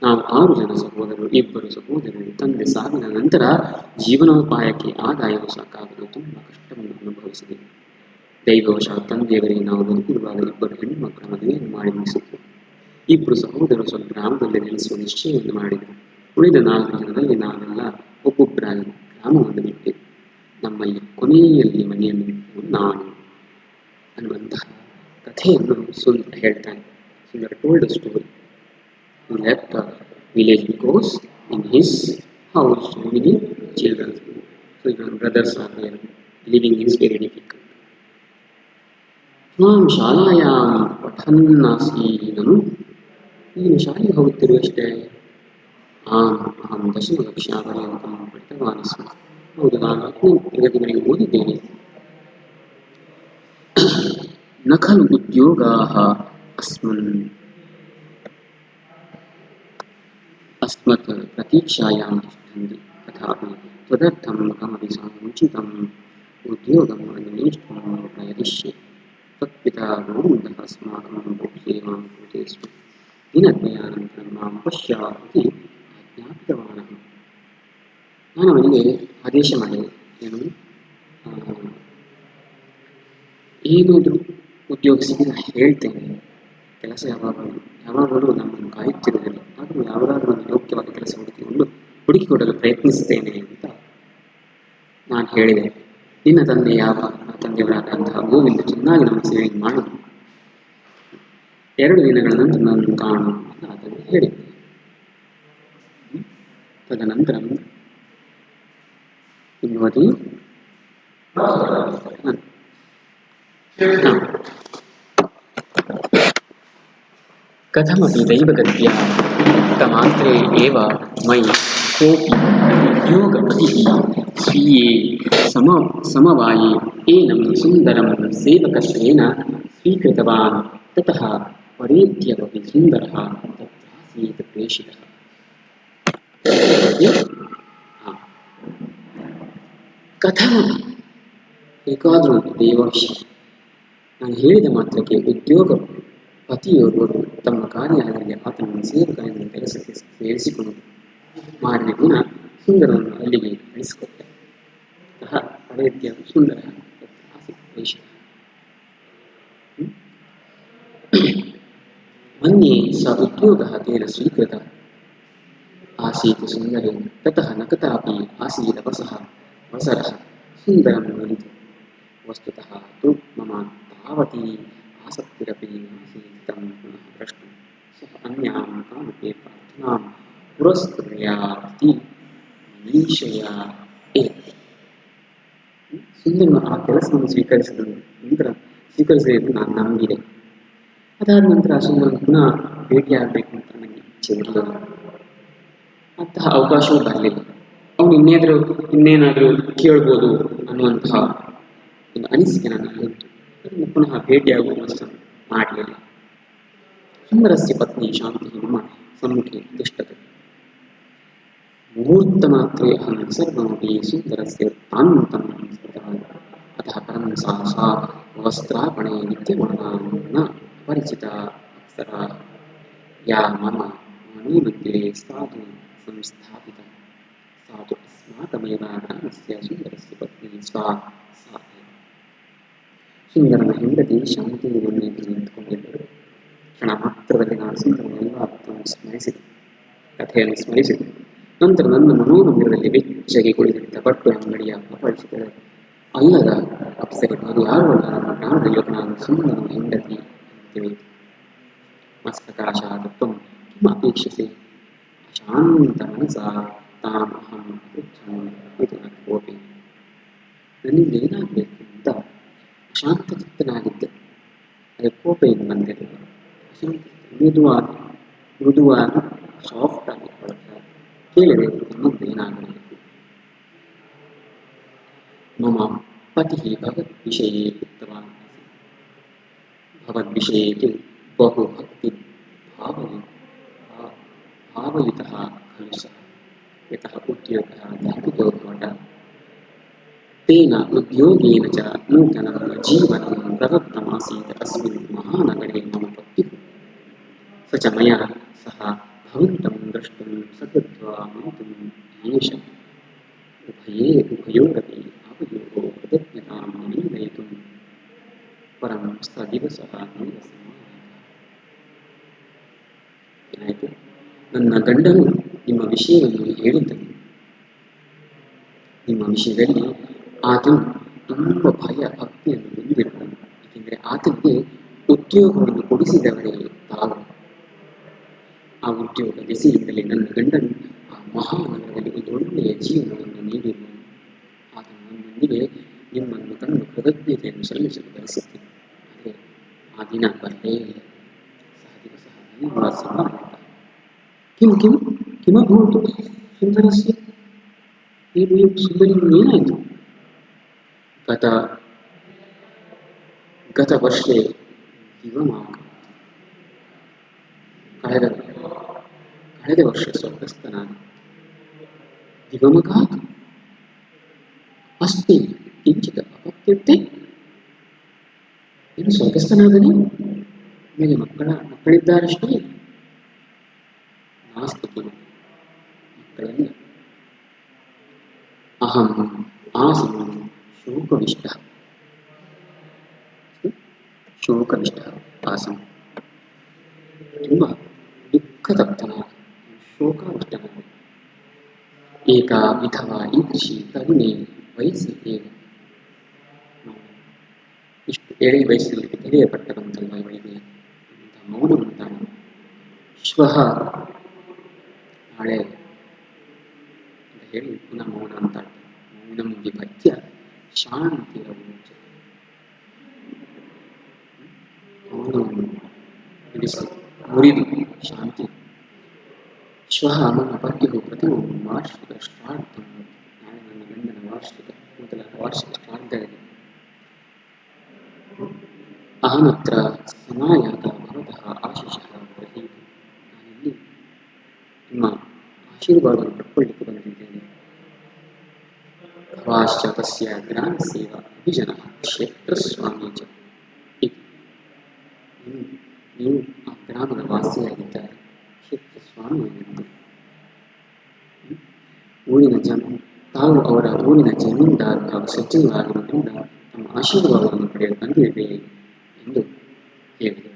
ನಾವು 6 ಜನ ಸಹೋದರರು, 2 ಸಹೋದರರು. ತಂದೆ ಸಾವಿನ ನಂತರ ಜೀವನೋಪಾಯಕ್ಕೆ ಆದಾಯವು ಸಾಕಾಗಲು ತುಂಬ ಕಷ್ಟವನ್ನು ಅನುಭವಿಸಿದೆ. ದೈವವಶಾತ್ ತಂದೆಯವರಿಗೆ ನಾವು ಬದುಕಿರುವಾಗ 2 ಹೆಣ್ಣು ಮಕ್ಕಳ ಮದುವೆಯನ್ನು ಮಾಡಿ ಮುಗಿಸಿತ್ತು. 2 ಸಹೋದರರು ಸ್ವಲ್ಪ ಗ್ರಾಮದಲ್ಲಿ ನೆಲೆಸುವ ನಿಶ್ಚಯವನ್ನು ಮಾಡಿದರು. ಉಳಿದ 4 ಜನರಲ್ಲಿ ನಾವೆಲ್ಲ ಒಬ್ಬೊಬ್ಬರಾಗಿ ಗ್ರಾಮವನ್ನು ಬಿಟ್ಟೆವು. ನಮ್ಮಲ್ಲಿ ಕೊನೆಯಲ್ಲಿ ಮನೆಯನ್ನು ಬಿಟ್ಟವು ನಾನು ಅನ್ನುವಂತಹ ಕಥೆಯನ್ನು ಸುಂದರ ಹೇಳ್ತಾನೆ. ಸುಂದರ told story. He left the village because in his house so many children, brothers are there. Living is very difficult. त्वां शालायां पठन्नसि ननु? ನೀನು ಶಾಲೆಗೆ ಹೋಗುತ್ತಿರುವಷ್ಟೇ? ಆಂ, ಅಹಂ ದಶಮಕಕ್ಷಾಪರ್ಯಂತಂ ಪಠಿತವಾನ್ ಅಸ್ಮಿ. ಹೌದು, ನಾನು 10ನೇ ತರಗತಿವರೆಗೆ ಓದಿದ್ದೇನೆ. ನ ಖಲು ಉದ್ಯೋಗಾಃ अस्मत् प्रतीक्षायां तिष्ठन्ति, तथापि त्वदर्थं कमपि समुचितम् उद्योगम् अन्वेष्टुं प्रयतिष्ये. त्वत्पिता गोविन्दः अस्माकं बहुसेवां कुरुते स्म. दिनद्वयानन्तरं मां पश्यात् इति आज्ञापितवान्. ನಾನು ಅವನಿಗೆ ಆದೇಶ ಮಾಡಿದೆ, ಏನು ಏನಾದರೂ ಉದ್ಯೋಗ ಸಿಗಲ್ಲ ಹೇಳ್ತೇನೆ. ಕೆಲಸ ಯಾವಾಗಲೂ ನಮ್ಮನ್ನು ಕಾಯುತ್ತಿರುವುದಿಲ್ಲ. ಆದರೂ ಯಾವುದಾದ್ರೂ ಒಂದು ಯೋಗ್ಯವಾದ ಕೆಲಸ ಹುಡುಕಿಕೊಡಲು ಪ್ರಯತ್ನಿಸುತ್ತೇನೆ ಅಂತ ನಾನು ಹೇಳಿದೆ. ನಿನ್ನ ತಂದೆ ತಂದೆಯವರಾದಂತಹ ಗೋವಿಂದ ಚೆನ್ನಾಗಿ ನಮ್ಮ ಸೇವೆಯನ್ನು ಮಾಡೋದು. 2 ದಿನಗಳ ನಂತರ ನಾನು ಕಾಣು ಅಂತ ಅದನ್ನು ಹೇಳಿದ್ದೆ. ತದನಂತರ ಇನ್ನೊಂದು कथमपि दैवगत्या उक्तमात्रे एव मयि कोऽपि उद्योगपतिः स्वीये समवाये एनं सुन्दरं सेवकत्वेन स्वीकृतवान्. ततः परेत्यपि सुन्दरः तत्रासीत् प्रेषितः. कथमपि ಹೇಗಾದರೂ ದೇವಶಿ ನಾನು ಹೇಳಿದ ಮಾತ್ರಕ್ಕೆ ಉದ್ಯೋಗ ಪತಿಯೋರ್ವರು ತಮ್ಮ ಕಾರ್ಯಾಲಯದಲ್ಲಿ ಆತನನ್ನು ಸೇವಕರಿಂದ ಕೆಲಸಕ್ಕೆ ಸೇರಿಸಿಕೊಂಡು ಮಾರನೇ ದಿನ ಸುಂದರವನ್ನು ಅಲ್ಲಿಗೆ ಕಳಿಸಿಕೊಟ್ಟ. ಪರೇತ್ಯ ಸುಂದರ ಮನ್ಯೆ ಸ ಉದ್ಯೋಗಃ ತೇನ ಸ್ವೀಕೃತ ಆಸೀತ್ ಸುಂದರೇಣ. ತತಃ ನ ಕಥಾಪಿ ಆಸೀದವಸಃ ವಸರಃ ಸುಂದರಂ ವದಿತು. वस्तुतः तु मम तावती आसक्तिरपि नासीत् तं पुनः द्रष्टुं. सः अन्यां कामपि प्रार्थनां पुरस्कुर्यात् मनीषया एव. ಸುಂದರನು ಆ ಕೆಲಸವನ್ನು ಸ್ವೀಕರಿಸಿದ್ದು ನಾನು ನಂಬಿದೆ. ಅದಾದ ನಂತರ ಸುಂದರನು ಪುನಃ ಭೇಟಿಯಾಗಬೇಕು ಅಂತ ನನಗೆ ಇಚ್ಛೆ ಇರಲಿಲ್ಲ. ಅಂತಹ ಅವಕಾಶವೂ ಬರಲಿಲ್ಲ. ಅವನು ಇನ್ನೇನಾದರೂ ಕೇಳ್ಬೋದು ಅನ್ನುವಂತಹ ಒಂದು ಅನಿಸಿಕೆ ನನ್ನಲ್ಲಿತ್ತು. ಅದನ್ನು ಪುನಃ ಭೇಟಿಯಾಗುವ ಮನಸ್ಸನ್ನು ಮಾಡಲಿಲ್ಲ. ಸುಂದರಸ್ಯ ಪತ್ನಿ ಶಾಂತಿ ನಮ್ಮ ಸಮ್ಮುಖೆ ತಿಷ್ಠತೆ. ಮುಹೂರ್ತಮಾತ್ರೆ ಅಹಂ ಸರ್ವಮಪಿ ಸುಂದರಸ್ಯ ವೃತ್ತಾಂತಂ ಸ್ಮೃತವಾನ್. ಅತಃ ಪರಂ सा वस्त्रापणे विद्यमाना न परिचिता अप्सरा या मम मणिमन्दिरे साधु संस्थापिता सा तु अस्माकमेव ग्रामस्य सुन्दरस्य पत्नी सा. ಸುಂದರನ ಹೆಂಡತಿ ಶಾಂತಿ ಮನೆಯಲ್ಲಿ ನಿಂತುಕೊಂಡಿದ್ದರು. ಕ್ಷಣ ಮಾತ್ರದಲ್ಲಿ ನಾನು ಸುಂದರನ ಎಲ್ಲ ಕಥೆಯನ್ನು ಸ್ಮರಿಸಿದೆ. ನಂತರ ನನ್ನ ಮನೋಮಂದಿರದಲ್ಲಿ ಬೆಚ್ಚಗೆ ಕುಳಿತಿದ್ದ ಬಟ್ಟೆ ಅಂಗಡಿಯ ಅಪರಿಚಿತರು ಅಲ್ಲದ ಅಪ್ಸರೆ ಬೇರೆ ಯಾರು ಅಲ್ಲ, ನಮ್ಮ ಪ್ರಾಣದಲ್ಲಿರುವ ನಾನು ಸುಂದರನ ಹೆಂಡತಿ ತಿಳಿಯಿತು. ಮಸ್ತಕಾಶಾತ್ ತ್ವಂ ಕಿಮ್ ಅಪೇಕ್ಷಸೆ? ಅಶಾಂತ ಮನಸಾ ತಾಂ ಅಹಂ ಪೃಚ್ಛಾಮಿ ಇದು ನನ್ನ ಕೋಪೆ. ನನ್ನಿಂದ ಏನಾಗಬೇಕು ಅಂತ ಅಶಾಂತ ಚಿತ್ತನಾಗಿದ್ದೆ. ಅದರ ಕೋಪ ಏನು ಬಂದಿದೆ. ಅಶಾಂತ ಮೃದುವಾಗಿ ಸಾಫ್ಟ್ ಆಗಿ ಕೇಳಿದೆ, ನಮ್ಮದು ಏನಾಗಬೇಕು? मम पतिः भगवद्विषये उक्तवान् आसीत्. भगवद्विषये तु बहु भावयुतः खलु सः, यतः उद्योगः धापितो भवता. तेन उद्योगेन च नूतनं जीवनं प्रदत्तमासीत् अस्मिन् महानगरे मम पत्युः. स च मया सह भवन्तं द्रष्टुं सकृत्वा मन्तुं येष उभये उभयोरपि आवयोः कृतज्ञतां निवेदयितुं परं सदिवसः नैव ಏನಾಯಿತು? ನನ್ನ ಗಂಡನು ನಿಮ್ಮ ವಿಷಯವನ್ನು ಹೇಳಿದ್ದನು. ನಿಮ್ಮ ವಿಷಯದಲ್ಲಿ ಆತನು ತುಂಬ ಭಯ ಭಕ್ತಿಯನ್ನು ಹೊಂದಿರುವನು. ಏಕೆಂದರೆ ಆತನಿಗೆ ಉದ್ಯೋಗವನ್ನು ಕೊಡಿಸಿದವರೇ ತಾವು. ಆ ಉದ್ಯೋಗ ದೆಸೆಯಿಂದಲೇ ನನ್ನ ಗಂಡನು ಆ ಮಹಾನಗರದಲ್ಲಿ ಒಂದು ಒಳ್ಳೆಯ ಜೀವನವನ್ನು ನೀಡಿರುವನು. ಆತನು ನನ್ನೊಂದಿಗೆ ನಿಮ್ಮನ್ನು ಕಂಡು ಕೃತಜ್ಞತೆಯನ್ನು ಸಲ್ಲಿಸಲು ಬಯಸುತ್ತೇನೆ. ಆದರೆ ಆ ದಿನ ಬರಲೇ ಇಲ್ಲ. ಸಹ ದಿವಸ ನೈವಾಸಂ किं किं किमभूत् सुन्दरस्य सुन्दरी ಏನಾಯಿತು? ಗತವರ್ಷೆ ದಿವಮಾಕ ಕಳೆದ ವರ್ಷ ಸ್ವರ್ಗಸ್ಥನಾದ ದಿವಮಗಾತ್ ಅಸ್ತಿ ಕಿಂಚಿತ್ ಅಪತ್ಯತೆ. ಇನ್ನು ಸ್ವರ್ಗಸ್ಥನಾದನೇ, ಮೇಲೆ ಮಕ್ಕಳಿದ್ದಾರಷ್ಟೇ. ನಾಸ್ತಿ ಮಕ್ಕಳಲ್ಲ. ಅಹಂ ಆಸಂ ಶೋಕವಿಷ್ಟಃ ಆಸಂ. ತುಂಬ ದುಃಖತಪ್ತನಾದ, ಶೋಕಾವಿಷ್ಟನಾದ. ಏಕಾ ವಿಧವಾ ಈದೃಶಿ ತರುಣಿ ವಯಸ್ಸಿಗೆ, ಇಷ್ಟು ಎಳೆ ವಯಸ್ಸಲ್ಲಿ ತಿಳಿಯಪಟ್ಟವಂತಲ್ಲ ಇವಳಿಗೆ ಅಂತ ಮೌನವಂತಾನು. ಶ್ವಃ ನಾಳೆ ಅಂತ ಹೇಳಿ ಪುನಃ ಮೌನ ಅಂತ ಮೌನಂ ವಿಭಜ್ಯ ಶಾಂತಿರವೋಚ. ಮೌನವನ್ನು ಬಿಡಿಸಿ ಮುರಿದು ಶಾಂತಿ. ಶ್ವಃ ಮಮ ಪತ್ಯುಃ ಪ್ರಥಮಂ ವಾರ್ಷಿಕ ಶ್ರಾದ್ದಂ. ನಾಳೆ ನನ್ನ ಗಂಡನ ಮೊದಲ ವಾರ್ಷಿಕ ಶ್ರಾದ್ದವಿದೆ. ಅಹಮತ್ರ ಸಮಾಯಾತ ಭವತಃ ಆಶೀಷಃ ಗ್ರಹೀತು. ನಾನಿಲ್ಲಿ ನಿಮ್ಮ ಆಶೀರ್ವಾದವನ್ನು ಪಡ್ಕೊಳ್ಳಿಕ್ಕೆ ಬಂದಿದ್ದೇನೆ. ಭವಾಶ್ಚ ತಸ್ಯ ಗ್ರಾಮಸ್ಯೇವ ಅಭಿಜನಃ ಕ್ಷೇತ್ರಸ್ವಾಮೀ ಚ. ನೀವು ಆ ಗ್ರಾಮದ ವಾಸಿಯಾಗಿದ್ದಾರೆ, ಕ್ಷೇತ್ರಸ್ವಾಮಿಯಾಗಿದ್ದಾರೆ. ತಾವು ಅವರ ಊರಿನ ಜಮೀನ್ದಾರ್ ಹಾಗೂ ಸಜ್ಜನರಾಗಿರುವುದರಿಂದ ತಮ್ಮ ಆಶೀರ್ವಾದವನ್ನು ಪಡೆಯಲು ಬಂದಿದ್ದೇವೆ ಎಂದು ಹೇಳಿದರು.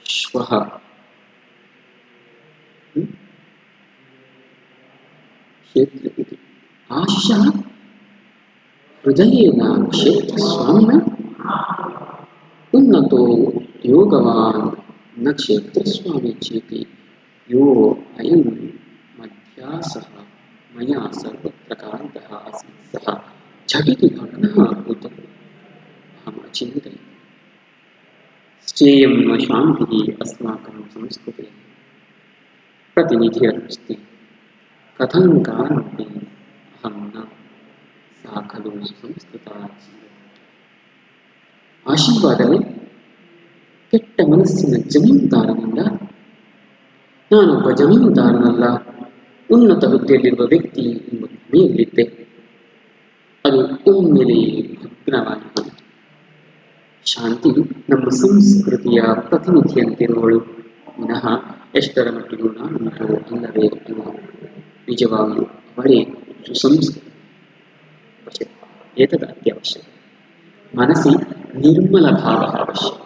ಶ್ವಃ ಕ್ಷೇತ್ರ ಇತಿ ಆಶಃ ಹೃದಯೇನ ಕ್ಷೇತ್ರಸ್ವಾಮಿನ ಉನ್ನತೋ ಯೋಗವಾನ್ ನ ಕ್ಷೇತ್ರಸ್ವಾಮಿ ಚೇತಿ ಯೋ ಅಯಂ ಮಧ್ಯಾಸಃ ಮಯಾ ಸರ್ವತ್ರ ಕಾಂತಃ ಅಸ್ಮಿ ಸಹ ಝಟಿತಿ ಭಗ್ನಃ ಅಭೂತ್ ಅಹಂ ಅಚಿಂತಯೇ. श्रेयं व शान्तिः अस्माकं संस्कृते प्रतिनिधिरस्ति. कथं कारणमपि अहं न सा खलु संस्कृता. ಆಶೀರ್ವಾದವೇ ಕೆಟ್ಟ ಮನಸ್ಸಿನ ಜಮೀನುದಾರನಿಂದ ನಾನೊಬ್ಬ ಜಮೀನುದಾರನಲ್ಲ, ಉನ್ನತ ಹುದ್ದೆಯಲ್ಲಿರುವ ವ್ಯಕ್ತಿ ಎಂಬ ಭ್ರಮೆಯಲ್ಲಿದ್ದೆ. ಅದು ಒಮ್ಮೆಲೆ ಭಗ್ನವಾಗಿ ಹೋಯಿತು. ಶಾಂತಿ ನಮ್ಮ ಸಂಸ್ಕೃತಿಯ ಪ್ರತಿನಿಧಿಯಂತಿರುವಳು. ಪುನಃ ಎಷ್ಟರ ಮಟ್ಟಿಗೂ ನಾನುಂಟು ಅಲ್ಲವೇ ಅಲ್ಲ, ನಿಜವಾಗಿಯೂ ಅವಳೇ ಸುಸಂಸ್ಕೃತ. ಏತದ್ ಅತ್ಯವಶ್ಯಕ. ಮನಸಿ ನಿರ್ಮಲ ಭಾವ ಅವಶ್ಯಕ.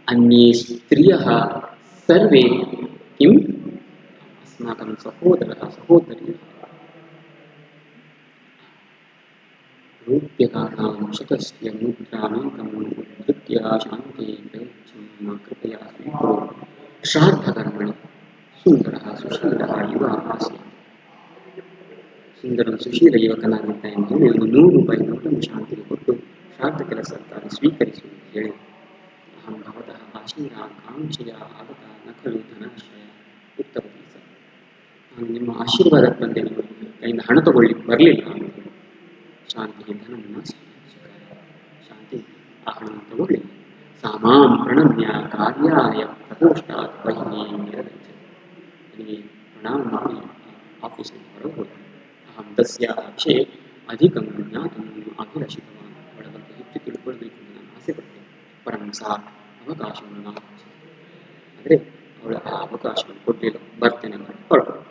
ಅನ್ಯೇ ಸ್ತ್ರಿಯಃ ಸರ್ವೇ ಕಿಂ ಅಸ್ಮಾಕಂ ಸಹೋದರಃ ಸಹೋದರ್ಯಃ ರೂಪ್ಯಕಾಣಾಂ ಶತಸ್ಯ ಮುದ್ರಾಮೇಕಂ ಉದ್ಧೃತ್ಯ ಶಾಂತಿ ಪ್ರಯಚ್ಛಂ ಕೃಪಯಾ ಸ್ವೀಕರೋ. ಶ್ರಾದ್ದಕರ್ಮಣಿ ಸುಂದರಃ ಸುಶೀಲಃ ಯುವ ಆಸೀತ್. ಸುಂದರ ಸುಶೀಲ ಯುವಕನಾಗಿದ್ದ ಎಂದು ಹೇಳಿ ಒಂದು 100 ರೂಪಾಯಿ ನೋಟನ್ನು ಶಾಂತಿಗೆ ಕೊಟ್ಟು ಶ್ರಾದ್ದ ಕೆಲಸಕ್ಕಾಗಿ ಸ್ವೀಕರಿಸು ಎಂದು ಹೇಳಿ. ಅಹಂ ಭವತಃ ಆಶೀರ್ವಾಕಾಂಕ್ಷೆಯ ಆಗತ ನ ಖಲು ಧನಾಶ್ರಯ ಉತ್ತರವತಿ ಸರ್. ನಾನು ನಿಮ್ಮ ಆಶೀರ್ವಾದಕ್ಕೆ ಬಂದೆ, ನಿಮ್ಮ ಕೈಯಿಂದ ಹಣ ತಗೊಳ್ಳಿಕ್ಕೆ ಬರಲಿಲ್ಲ. ಶಾಂತಿಗೆ ಧನವನ್ನು ಶಾಂತಿ ಆ ಹಣವನ್ನು ತಗೊಳ್ಳಿ. ಸಾಮಾಂ ಪ್ರಣಮ್ಯ ಕಾರ್ಯಾಯ ಪ್ರಕೋಷ್ಠಾತ್ ಬಹಿಃ ನಿರಗಚ್ಚ. ನನಗೆ ಪ್ರಣಾಮ ಮಾಡಿ ಆಫೀಸಿನಿಂದ ಹೊರಗೆ ಹೋದ. ಅಹಂ ತಸ್ಯಾಃ ವಿಷಯೇ ಅಧಿಕಂ ಜ್ಞಾತುಂ ಅಭಿಲಷಿತವಾನ್. ಅವಳ ಹೆಚ್ಚು ತಿಳ್ಕೊಳ್ಬೇಕು ಅಂತ ನಾನು ಆಸೆ ಪಟ್ಟೆ. ಪರಂ ಸಾ ಅವಕಾಶವನ್ನು ನಾವು ಆದರೆ ಅವಳು ಆ ಅವಕಾಶವನ್ನು ಕೊಟ್ಟಿಲ್ಲ. ಬರ್ತೇನೆ ಮಾಡಿ ಹೊರಟು.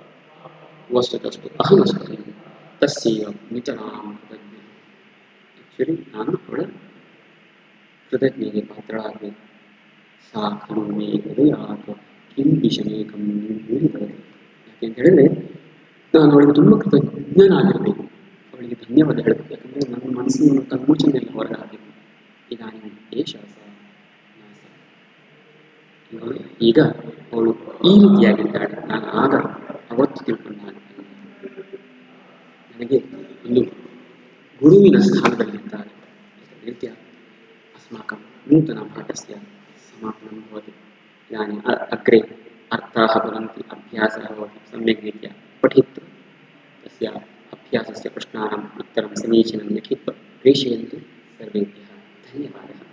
ವಸ್ತುತಸ್ತು ಅಹಮಸ್ಮಿ ತಸ್ಯೈವ ನಿತರಾಂ ಕೃತಜ್ಞ. ಆ್ಯಕ್ಚುಲಿ ನಾನು ಅವಳ ಕೃತಜ್ಞೆಗೆ ಪಾತ್ರಳಾಗಬೇಕು. ಸಾ ಖಲು ಮೇ ಹೃದಯಾತ್ ಕಿಂಬಿಷಮೇಕಂ ಭೂರಿ ಭವತಿ. ಯಾಕೆ ಅಂತ ಹೇಳಿದ್ರೆ ನಾನು ಅವಳಿಗೆ ತುಂಬ ಕೃತಜ್ಞನಾಗಿರಬೇಕು, ಅವಳಿಗೆ ಧನ್ಯವಾದ ಹೇಳಬೇಕು. ಯಾಕಂದರೆ ನನ್ನ ಮನಸ್ಸಿನ ಕಲ್ಮೋಚನೆಯನ್ನು ಹೊರಗೆ ಹಾಕಬೇಕು. ಇದಾನಿ ಏಷ ಸ ನಾಸ. ಈಗ ಅವಳು ಈ ರೀತಿಯಾಗಿದ್ದಾಳೆ. ನಾನು ಆಗ ಅವತ್ತು ತಿಳ್ಕೊಂಡ ನನಗೆ ಒಂದು ಗುರುವಿನ ಸ್ಥಾನದಲ್ಲಿದ್ದಾರೆ. ರೀತ್ಯ अस्माकं नूतनपाठस्य समापनं भवति. इदानीम् अग्रे अर्थाः भवन्ति, अभ्यासः भवति. सम्यक् रीत्या पठित्वा तस्य अभ्यासस्य प्रश्नानाम् उत्तरं समीचीनं लिखित्वा प्रेषयन्तु. सर्वेभ्यः धन्यवादः.